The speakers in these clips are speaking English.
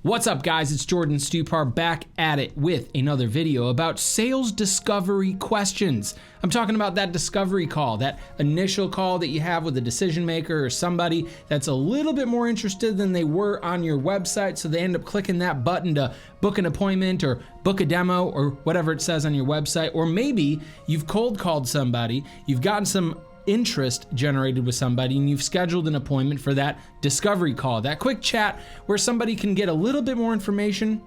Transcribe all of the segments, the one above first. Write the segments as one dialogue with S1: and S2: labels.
S1: What's up, guys? It's Jordan Stupar back at it with another video about sales discovery questions. I'm talking about that discovery call, that initial call that you have with a decision maker or somebody that's a little bit more interested than they were on your website, so they end up clicking that button to book an appointment or book a demo or whatever it says on your website. Or maybe you've cold called somebody, you've gotten some interest generated with somebody, and you've scheduled an appointment for that discovery call, that quick chat where somebody can get a little bit more information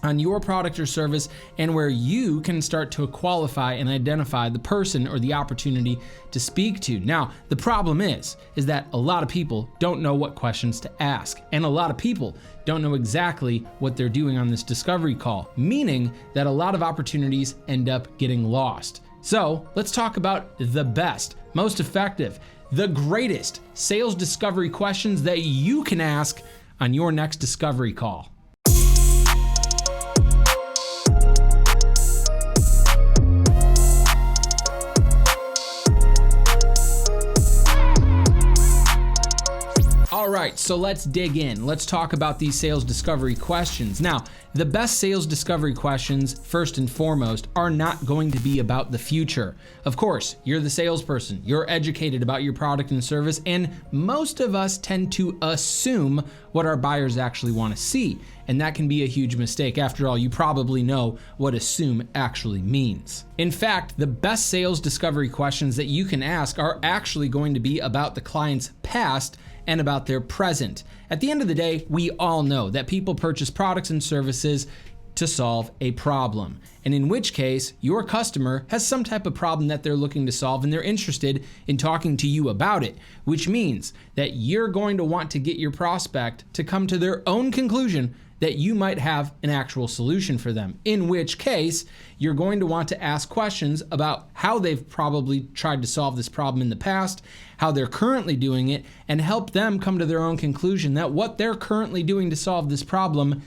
S1: on your product or service, and where you can start to qualify and identify the person or the opportunity to speak to. Now, the problem is that a lot of people don't know what questions to ask, and a lot of people don't know exactly what they're doing on this discovery call, meaning that a lot of opportunities end up getting lost. So let's talk about the best, most effective, the greatest sales discovery questions that you can ask on your next discovery call. All right, so let's dig in. Let's talk about these sales discovery questions. Now, the best sales discovery questions, first and foremost, are not going to be about the future. Of course, you're the salesperson, you're educated about your product and service, and most of us tend to assume what our buyers actually want to see, and that can be a huge mistake. After all, you probably know what assume actually means. In fact, the best sales discovery questions that you can ask are actually going to be about the client's past and about their present. At the end of the day, we all know that people purchase products and services to solve a problem. And in which case, your customer has some type of problem that they're looking to solve, and they're interested in talking to you about it, which means that you're going to want to get your prospect to come to their own conclusion that you might have an actual solution for them, in which case you're going to want to ask questions about how they've probably tried to solve this problem in the past, how they're currently doing it, and help them come to their own conclusion that what they're currently doing to solve this problem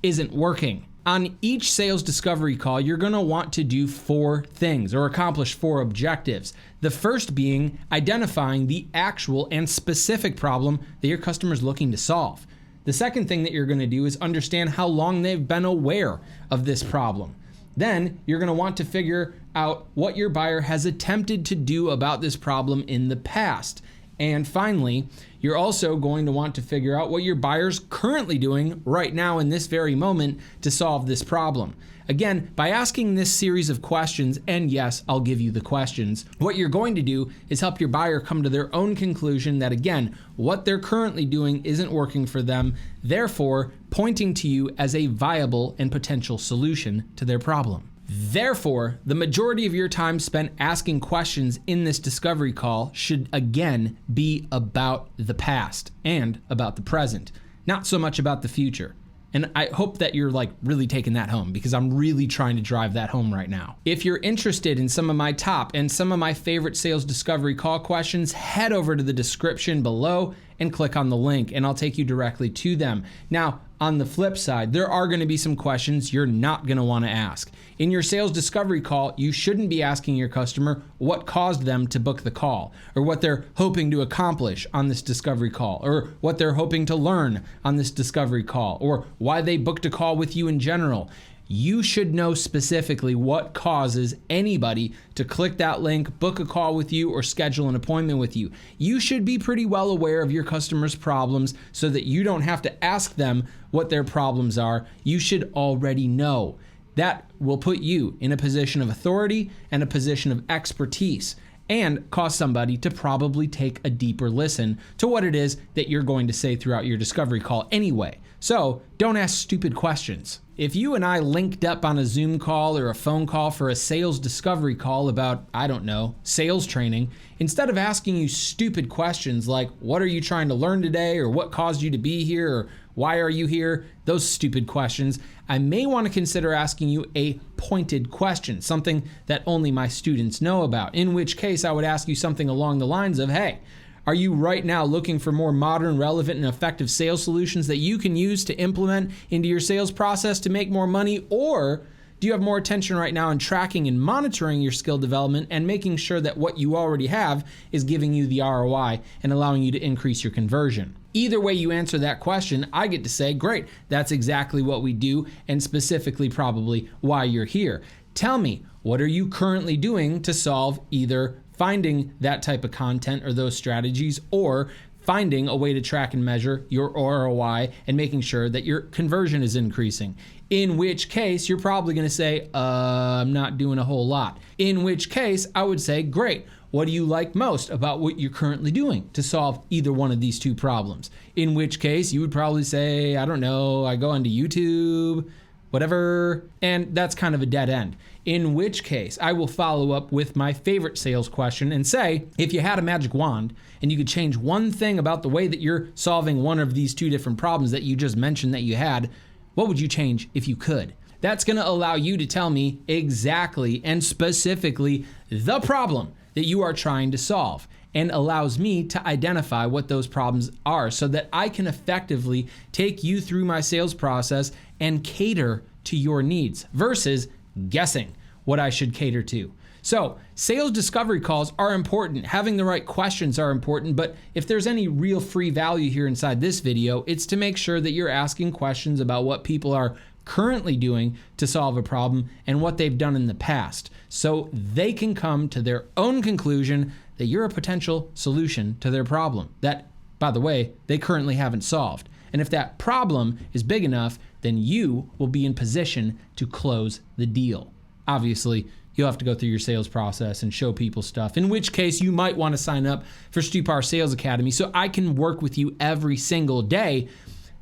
S1: isn't working. On each sales discovery call, you're going to want to do 4 things or accomplish 4 objectives. The first being identifying the actual and specific problem that your customer is looking to solve. The second thing that you're going to do is understand how long they've been aware of this problem. Then you're going to want to figure out what your buyer has attempted to do about this problem in the past. And finally, you're also going to want to figure out what your buyer's currently doing right now in this very moment to solve this problem. Again, by asking this series of questions, and yes, I'll give you the questions, what you're going to do is help your buyer come to their own conclusion that, again, what they're currently doing isn't working for them, therefore pointing to you as a viable and potential solution to their problem. Therefore, the majority of your time spent asking questions in this discovery call should again be about the past and about the present, not so much about the future. And I hope that you're really taking that home, because I'm really trying to drive that home right now. If you're interested in some of my top and some of my favorite sales discovery call questions, head over to the description below and click on the link, and I'll take you directly to them. Now, on the flip side, there are going to be some questions you're not going to want to ask. In your sales discovery call, you shouldn't be asking your customer what caused them to book the call, or what they're hoping to accomplish on this discovery call, or what they're hoping to learn on this discovery call, or why they booked a call with you in general. You should know specifically what causes anybody to click that link, book a call with you, or schedule an appointment with you. You should be pretty well aware of your customers' problems so that you don't have to ask them what their problems are. You should already know. That will put you in a position of authority and a position of expertise, and cause somebody to probably take a deeper listen to what it is that you're going to say throughout your discovery call anyway. So don't ask stupid questions. If you and I linked up on a Zoom call or a phone call for a sales discovery call about, I don't know, sales training, instead of asking you stupid questions like, what are you trying to learn today, or what caused you to be here, or why are you here, those stupid questions, I may want to consider asking you a pointed question, something that only my students know about, in which case I would ask you something along the lines of, hey, are you right now looking for more modern, relevant, and effective sales solutions that you can use to implement into your sales process to make more money? Or do you have more attention right now in tracking and monitoring your skill development and making sure that what you already have is giving you the ROI and allowing you to increase your conversion? Either way you answer that question, I get to say, great, that's exactly what we do, and specifically probably why you're here. Tell me, what are you currently doing to solve either finding that type of content or those strategies, or finding a way to track and measure your ROI and making sure that your conversion is increasing? In which case, you're probably going to say, I'm not doing a whole lot. In which case, I would say, great. What do you like most about what you're currently doing to solve either one of these two problems? In which case, you would probably say, I don't know, I go onto YouTube, whatever, and that's kind of a dead end. In which case, I will follow up with my favorite sales question and say, if you had a magic wand and you could change one thing about the way that you're solving one of these two different problems that you just mentioned that you had, what would you change if you could? That's going to allow you to tell me exactly and specifically the problem that you are trying to solve, and allows me to identify what those problems are so that I can effectively take you through my sales process and cater to your needs versus guessing what I should cater to. So sales discovery calls are important. Having the right questions are important, but if there's any real free value here inside this video, it's to make sure that you're asking questions about what people are currently doing to solve a problem and what they've done in the past, so they can come to their own conclusion that you're a potential solution to their problem that, by the way, they currently haven't solved. And if that problem is big enough, then you will be in position to close the deal. Obviously, you'll have to go through your sales process and show people stuff, in which case you might want to sign up for Stupar Sales Academy so I can work with you every single day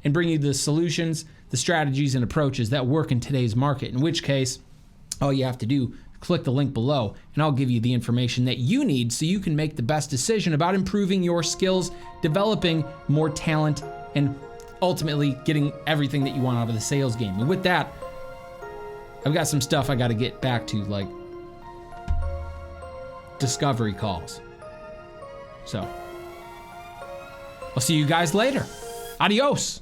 S1: and bring you the solutions, the strategies and approaches that work in today's market, in which case all you have to do, click the link below and I'll give you the information that you need so you can make the best decision about improving your skills, developing more talent, and ultimately getting everything that you want out of the sales game. And with that, I've got some stuff I got to get back to, like discovery calls. So I'll see you guys later. Adios.